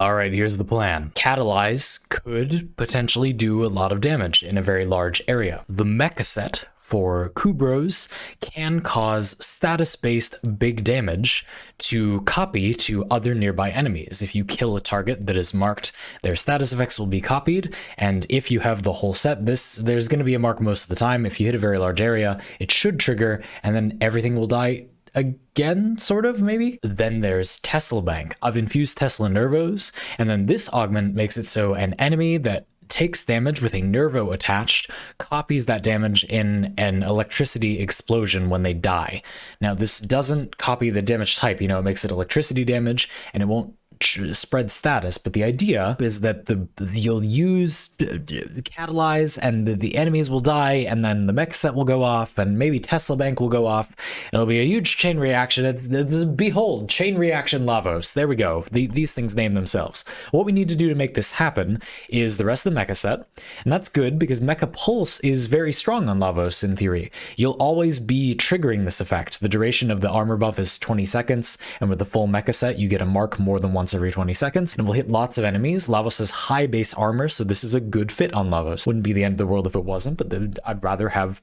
All right, here's the plan. Catalyze could potentially do a lot of damage in a very large area. The Mecha set for Kubros can cause status-based big damage to copy to other nearby enemies. If you kill a target that is marked, their status effects will be copied, and if you have the whole set, there's going to be a mark most of the time. If you hit a very large area, it should trigger, and then everything will die again, sort of, maybe? Then there's Tesla Bank. I've infused Tesla Nervos, and then this augment makes it so an enemy that takes damage with a Nervo attached copies that damage in an electricity explosion when they die. Now, this doesn't copy the damage type, it makes it electricity damage, and it won't spread status, but the idea is that you'll use Catalyze and the enemies will die, and then the mech set will go off, and maybe Tesla Bank will go off, and it'll be a huge chain reaction. It's behold, chain reaction Lavos. There we go. These things name themselves. What we need to do to make this happen is the rest of the mecha set, and that's good because Mecha Pulse is very strong on Lavos in theory. You'll always be triggering this effect. The duration of the armor buff is 20 seconds, and with the full mecha set, you get a mark more than once every 20 seconds, and will hit lots of enemies. Lavos has high base armor, so this is a good fit on Lavos. Wouldn't be the end of the world if it wasn't, but I'd rather have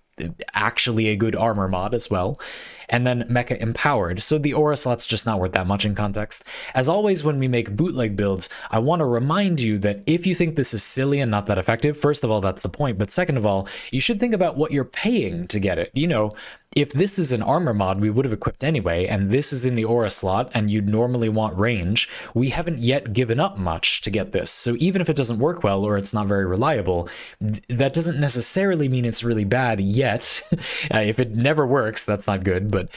actually a good armor mod as well. And then Mecha Empowered, so the aura slot's just not worth that much in context. As always, when we make bootleg builds, I want to remind you that if you think this is silly and not that effective, first of all, that's the point, but second of all, you should think about what you're paying to get it. If this is an armor mod we would have equipped anyway, and this is in the aura slot, and you'd normally want range, we haven't yet given up much to get this. So even if it doesn't work well, or it's not very reliable, that doesn't necessarily mean it's really bad yet. If it never works, that's not good, but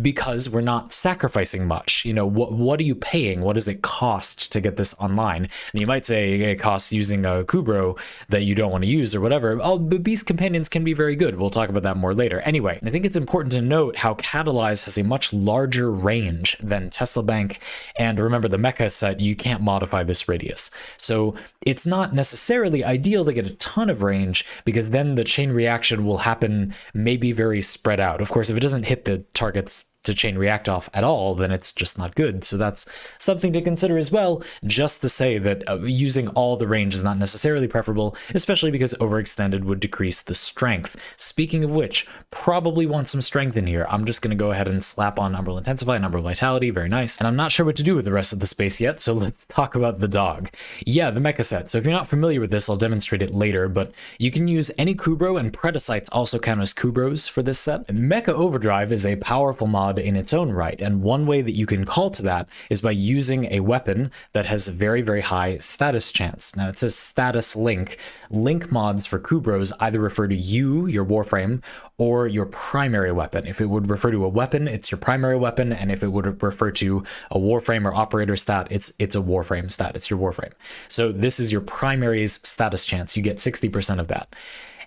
because we're not sacrificing much. What are you paying? What does it cost to get this online? And you might say it costs using a Kubro that you don't want to use or whatever. Oh, the Beast Companions can be very good. We'll talk about that more later. Anyway, I think it's important to note how Catalyze has a much larger range than Tesla Bank, and remember the Mecha set, you can't modify this radius. So it's not necessarily ideal to get a ton of range, because then the chain reaction will happen maybe very spread out. Of course, if it doesn't hit the targets to chain react off at all, then it's just not good. So that's something to consider as well, just to say that using all the range is not necessarily preferable, especially because overextended would decrease the strength. Speaking of which, probably want some strength in here. I'm just going to go ahead and slap on Umbral Intensify and Umbral Vitality, very nice. And I'm not sure what to do with the rest of the space yet, so let's talk about the dog. Yeah, the mecha set. So if you're not familiar with this, I'll demonstrate it later, but you can use any Kubro, and Predicites also count as Kubros for this set. Mecha Overdrive is a powerful mod in its own right, and one way that you can call to that is by using a weapon that has very, very high status chance. Now it says status link. Link mods for Kubros either refer to you, your warframe, or your primary weapon. If it would refer to a weapon, it's your primary weapon, and if it would refer to a warframe or operator stat, it's a warframe stat, it's your warframe. So this is your primary's status chance. You get 60% of that.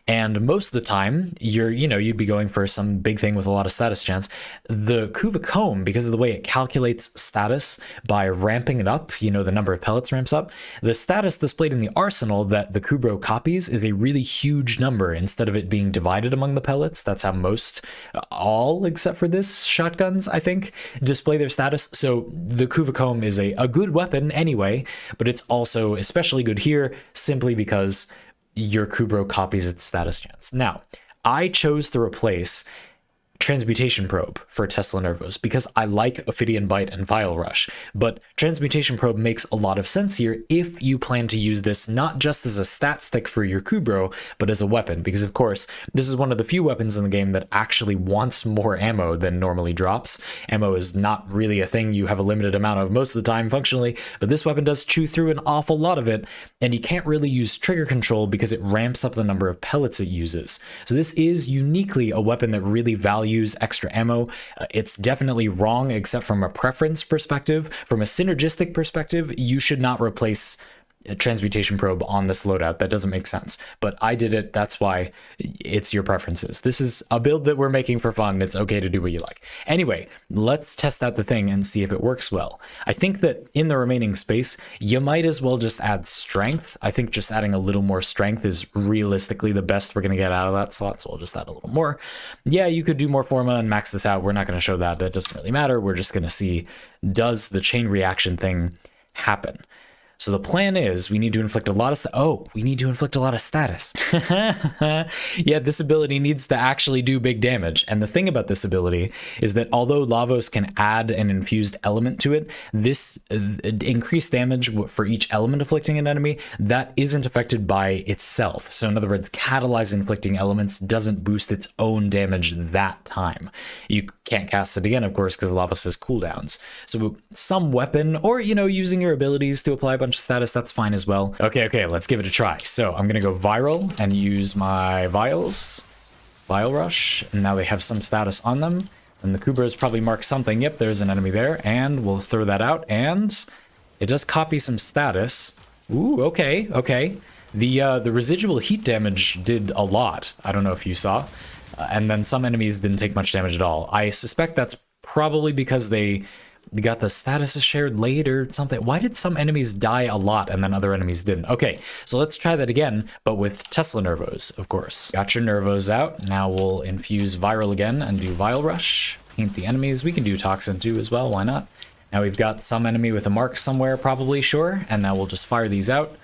And most of the time, you'd be going for some big thing with a lot of status chance. The Kuva Comb, because of the way it calculates status by ramping it up, the number of pellets ramps up, the status displayed in the arsenal that the Kubro copies is a really huge number instead of it being divided among the pellets. That's how most, all except for this, shotguns, I think, display their status. So the Kuva Comb is a good weapon anyway, but it's also especially good here simply because your Kubro copies its status chance. Now, I chose to replace Transmutation Probe for Tesla Nervos because I like Ophidian Bite and Vile Rush, but Transmutation Probe makes a lot of sense here if you plan to use this not just as a stat stick for your Kubro, but as a weapon, because of course, this is one of the few weapons in the game that actually wants more ammo than normally drops. Ammo is not really a thing you have a limited amount of most of the time functionally, but this weapon does chew through an awful lot of it, and you can't really use trigger control because it ramps up the number of pellets it uses. So this is uniquely a weapon that really values extra ammo. It's definitely wrong, except from a preference perspective. From a synergistic perspective, you should not replace a Transmutation Probe on this loadout. That doesn't make sense, but I did it. That's why it's your preferences. This is a build that we're making for fun. It's okay to do what you like. Anyway, let's test out the thing and see if it works well. I think that in the remaining space, you might as well just add strength. I think just adding a little more strength is realistically the best we're going to get out of that slot, so we'll just add a little more. Yeah, you could do more Forma and max this out. We're not going to show that. That doesn't really matter. We're just going to see, does the chain reaction thing happen? So the plan is we need to inflict a lot of we need to inflict a lot of status. Yeah, this ability needs to actually do big damage. And the thing about this ability is that although Lavos can add an infused element to it, this increased damage for each element afflicting an enemy, that isn't affected by itself. So in other words, Catalyze inflicting elements doesn't boost its own damage that time. You can't cast it again, of course, because Lavos has cooldowns. So some weapon, or, you know, using your abilities to apply a bunch of status, that's fine as well. Okay, let's give it a try. So I'm gonna go viral and use my vials. Vial rush, and now they have some status on them. And the Kubras probably mark something. Yep, there's an enemy there, and we'll throw that out, and it does copy some status. Ooh, okay. The residual heat damage did a lot. I don't know if you saw. And then some enemies didn't take much damage at all. I suspect that's probably because they got the status shared late or something. Why did some enemies die a lot and then other enemies didn't? Okay, so let's try that again, but with Tesla Nervos, of course. Got your Nervos out. Now we'll infuse Viral again and do Vial Rush. Paint the enemies. We can do Toxin too as well, why not? Now we've got some enemy with a mark somewhere, probably, sure. And now we'll just fire these out.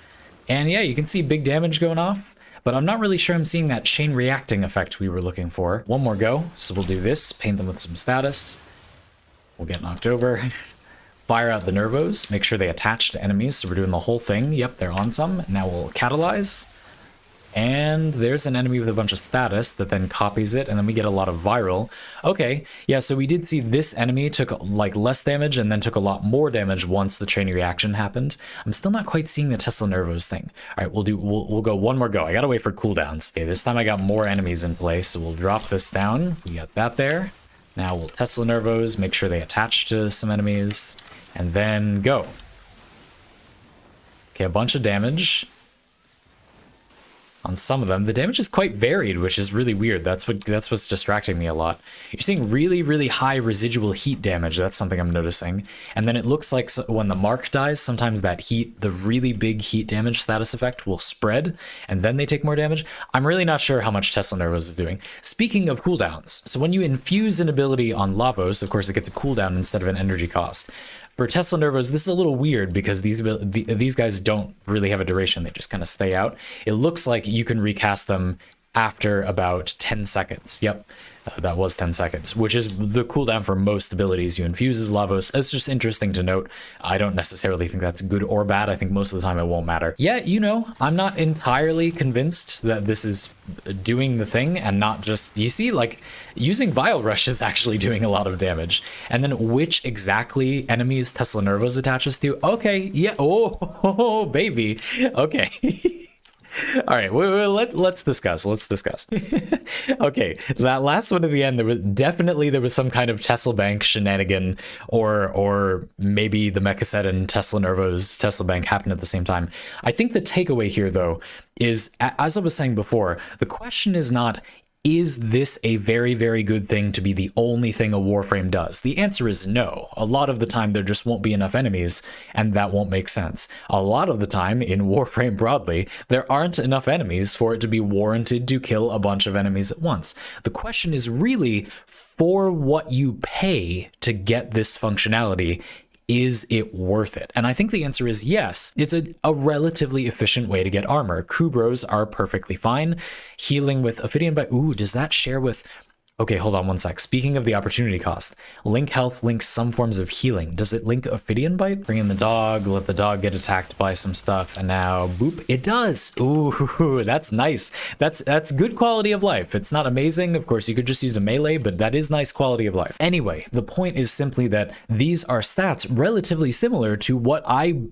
And yeah, you can see big damage going off, but I'm not really sure I'm seeing that chain reacting effect we were looking for. One more go, so we'll do this, paint them with some status. We'll get knocked over. Fire out the Nervos, make sure they attach to enemies, so we're doing the whole thing. Yep, they're on some. Now we'll Catalyze. And there's an enemy with a bunch of status that then copies it, and then we get a lot of viral. Okay, yeah, so we did see this enemy took like less damage and then took a lot more damage once the chain reaction happened. I'm still not quite seeing the Tesla Nervos thing. All right, we'll go one more go. I gotta wait for cooldowns. Okay, this time I got more enemies in place, so we'll drop this down. We got that there. Now we'll Tesla Nervos, make sure they attach to some enemies, and then go. Okay, a bunch of damage on some of them. The damage is quite varied, which is really weird. That's what's distracting me a lot. You're seeing really high residual heat damage. That's something I'm noticing. And then it looks like when the mark dies, sometimes that heat, the really big heat damage status effect will spread, and then they take more damage. I'm really not sure how much Tesla Nervos is doing. Speaking of cooldowns, so when you infuse an ability on Lavos, of course it gets a cooldown instead of an energy cost. For Tesla Nervos, this is a little weird because these guys don't really have a duration. They just kind of stay out. It looks like you can recast them after about 10 seconds. Yep, that was 10 seconds, which is the cooldown for most abilities you infuse as Lavos. It's just interesting to note. I don't necessarily think that's good or bad. I think most of the time it won't matter. Yeah, you know, I'm not entirely convinced that this is doing the thing and not just, you see, like, using Vial Rush is actually doing a lot of damage. And then which exactly enemies Tesla Nervos attaches to? Okay, yeah, oh baby, okay. All right, let's discuss. Okay, that last one at the end, there was some kind of Tesla Bank shenanigan, or maybe the Mecha set and Tesla Nervos Tesla Bank happened at the same time. I think the takeaway here, though, is, as I was saying before, the question is not, is this a very good thing to be the only thing a Warframe does? The answer is no. A lot of the time there just won't be enough enemies, and that won't make sense. A lot of the time in Warframe broadly, there aren't enough enemies for it to be warranted to kill a bunch of enemies at once. The question is really, for what you pay to get this functionality, is it worth it? And I think the answer is yes. It's a relatively efficient way to get armor. Kubros are perfectly fine. Healing with Ophidian Bite. Ooh, does that share with... Okay, hold on one sec. Speaking of the opportunity cost, Link Health links some forms of healing. Does it link Ophidian Bite? Bring in the dog, let the dog get attacked by some stuff, and now boop, it does. Ooh, that's nice. That's good quality of life. It's not amazing. Of course, you could just use a melee, but that is nice quality of life. Anyway, the point is simply that these are stats relatively similar to what I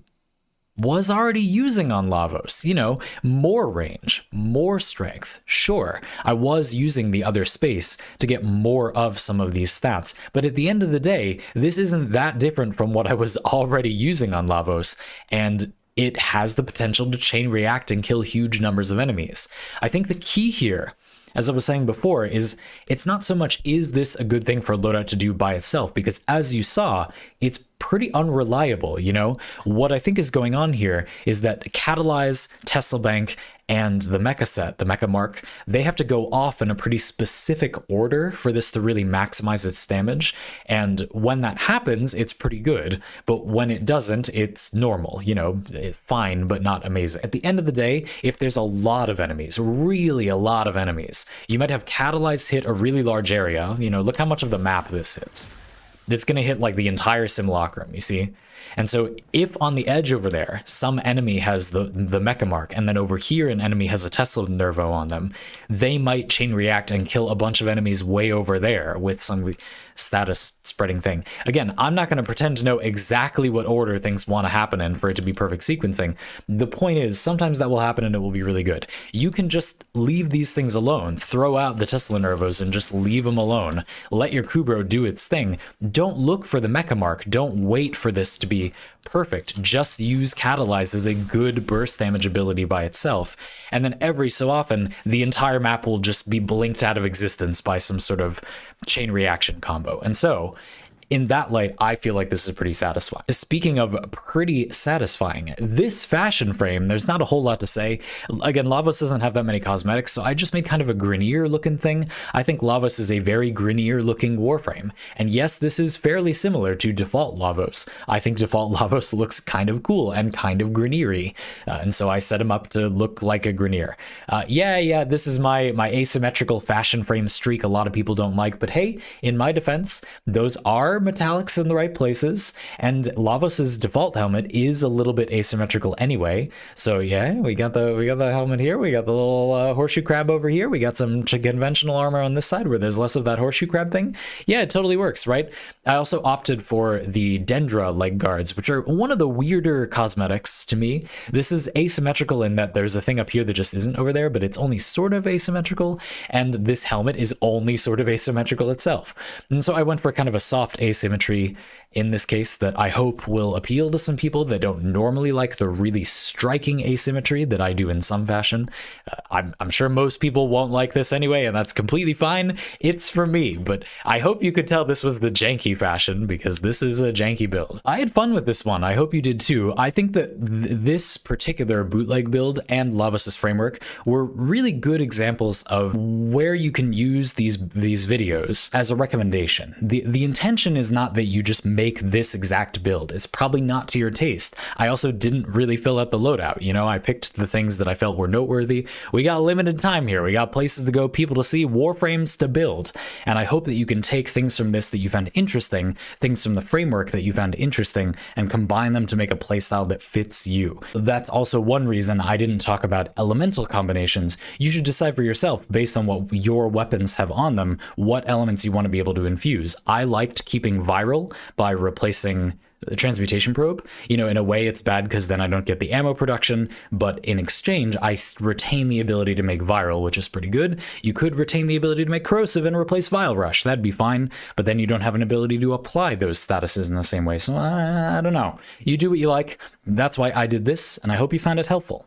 was already using on Lavos. You know, more range, more strength. Sure, I was using the other space to get more of some of these stats, but at the end of the day, this isn't that different from what I was already using on Lavos, and it has the potential to chain react and kill huge numbers of enemies. I think the key here, as I was saying before, is it's not so much is this a good thing for a loadout to do by itself, because as you saw, it's pretty unreliable, you know? What I think is going on here is that Catalyze, Tesla Bank, and the Mecha set, the Mecha mark, they have to go off in a pretty specific order for this to really maximize its damage. And when that happens, it's pretty good. But when it doesn't, it's normal, you know, fine, but not amazing. At the end of the day, if there's a lot of enemies, really a lot of enemies, you might have Catalyze hit a really large area. You know, look how much of the map this hits. It's going to hit like the entire simulacrum, you see? And so if on the edge over there, some enemy has the Mecha mark, and then over here an enemy has a Tesla Nervo on them, they might chain react and kill a bunch of enemies way over there with some status spreading thing. Again, I'm not going to pretend to know exactly what order things want to happen in for it to be perfect sequencing. The point is, sometimes that will happen and it will be really good. You can just leave these things alone, throw out the Tesla Nervos and just leave them alone. Let your Kubro do its thing. Don't look for the Mecha mark. Don't wait for this to be perfect. Just use Catalyze as a good burst damage ability by itself. And then every so often, the entire map will just be blinked out of existence by some sort of chain reaction combo. And so, in that light, I feel like this is pretty satisfying. Speaking of pretty satisfying, this fashion frame, there's not a whole lot to say. Again, Lavos doesn't have that many cosmetics, so I just made kind of a Grenier looking thing. I think Lavos is a very Grenier looking warframe. And yes, this is fairly similar to default Lavos. I think default Lavos looks kind of cool and kind of Grenier-y. And so I set him up to look like a Grenier. Yeah, this is my asymmetrical fashion frame streak a lot of people don't like, but hey, in my defense, those are metallics in the right places, and Lavos's default helmet is a little bit asymmetrical anyway. So yeah, we got the helmet here, we got the little horseshoe crab over here, we got some conventional armor on this side where there's less of that horseshoe crab thing. Yeah, it totally works, right? I also opted for the Dendra leg guards, which are one of the weirder cosmetics to me. This is asymmetrical in that there's a thing up here that just isn't over there, but it's only sort of asymmetrical, and this helmet is only sort of asymmetrical itself. And so I went for kind of a soft asymmetry in this case that I hope will appeal to some people that don't normally like the really striking asymmetry that I do in some fashion. I'm sure most people won't like this anyway, and that's completely fine. It's for me, but I hope you could tell this was the janky fashion because this is a janky build. I had fun with this one. I hope you did too. I think that this particular bootleg build and Lavos' framework were really good examples of where you can use these videos as a recommendation. The intention is not that you just make this exact build. It's probably not to your taste. I also didn't really fill out the loadout. You know, I picked the things that I felt were noteworthy. We got limited time here. We got places to go, people to see, warframes to build. And I hope that you can take things from this that you found interesting, things from the framework that you found interesting, and combine them to make a playstyle that fits you. That's also one reason I didn't talk about elemental combinations. You should decide for yourself, based on what your weapons have on them, what elements you want to be able to infuse. I liked keeping viral by replacing the transmutation probe. You know, in a way it's bad because then I don't get the ammo production, but in exchange I retain the ability to make viral, which is pretty good. You could retain the ability to make corrosive and replace vile rush. That'd be fine, but then you don't have an ability to apply those statuses in the same way. So I don't know. You do what you like. That's why I did this, and I hope you found it helpful.